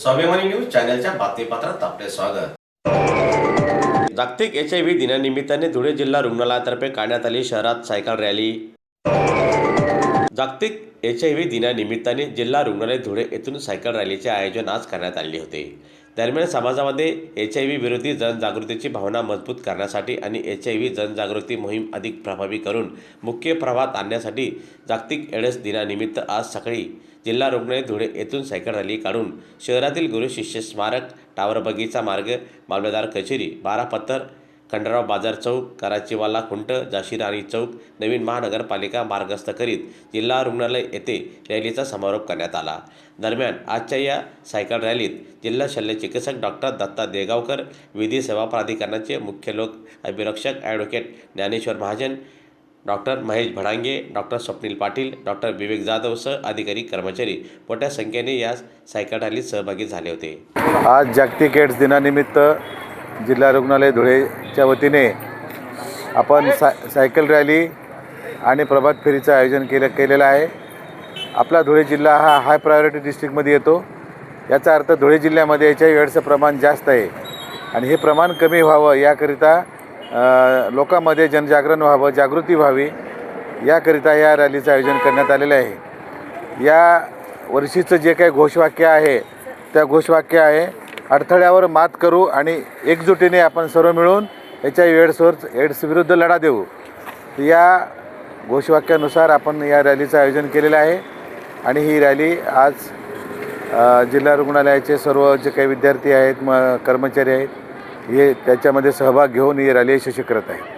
स्वाभिमानी न्यूज चॅनलच्या बातमीपत्रात आपले स्वागत। जागतिक HIV दिनानिमित्ताने धुळे जिल्हा रुग्णालयातर्फे काढण्यात आली शहरात सायकल रॅली। जागतिक HIV दिनानिमित्ताने जिल्हा रुग्णालय धुळे येथून सायकल रॅलीचे आयोजन आज करण्यात आले होते। दरम्यान समाजामध्ये HIV विरोधी जनजागृतीची भावना मजबूत करण्यासाठी आणि HIV जनजागृती मोहीम अधिक प्रभावी करून मुख्य प्रवाहात आणण्यासाठी जागतिक एड्स दिनानिमित्त आज सकाळी जिल्हा रुग्णालय धुळे येथून सायकल रॅली काढून शहरातील गुरु शिष्य स्मारक, टावर बगीचा मार्ग, मामलेदार कचेरी, 12 पत्तर, खंडराव बाजार चौक, कराचीवाला खुंट, झाशी राणी चौक, नवीन महानगरपालिका मार्गस्थ करीत जिल्हा रुग्णालय येथे रॅलीचा समारोप करण्यात आला। दरम्यान आजच्या या सायकल रॅलीत जिल्हा शल्य चिकित्सक डॉक्टर दत्ता देगावकर, विधी सेवा प्राधिकरणाचे मुख्य लोक अभिरक्षक advocate Dnyaneshwar Mahajan, doctor Mahesh Bhadange, doctor Swapnil Patil, doctor Vivek Jadhav सह अधिकारी कर्मचारी मोठ्या संख्येने या सायकल रॅलीत सहभागी झाले होते। आज जागतिक एड्स दिनानिमित्त जिल्हा रुग्णालय धुळेच्या वतीने आपण सायकल रॅली आणि प्रभात फेरीचं आयोजन केलेलं आहे। आपला धुळे जिल्हा हा हाय प्रायोरिटी डिस्ट्रिक्टमध्ये येतो। याचा अर्थ धुळे जिल्ह्यामध्ये HIV एड्सचं प्रमाण जास्त आहे आणि हे प्रमाण कमी व्हावं याकरिता लोकांमध्ये जनजागरण व्हावं, जागृती व्हावी याकरिता या रॅलीचं आयोजन करण्यात आलेलं आहे। या वर्षीचं जे काही घोषवाक्य आहे त्या घोषवाक्य आहे, अडथळ्यावर मात करू आणि एकजुटीने आपण सर्व मिळून HIV एड्स विरुद्ध लढा देऊ। या घोषवाक्यानुसार आपण या रॅलीचं आयोजन केलेलं आहे आणि ही रॅली आज जिल्हा रुग्णालयाचे सर्व जे काही विद्यार्थी आहेत, कर्मचारी आहेत, हे त्याच्यामध्ये सहभाग घेऊन ही रॅली यशस्वी करत आहे।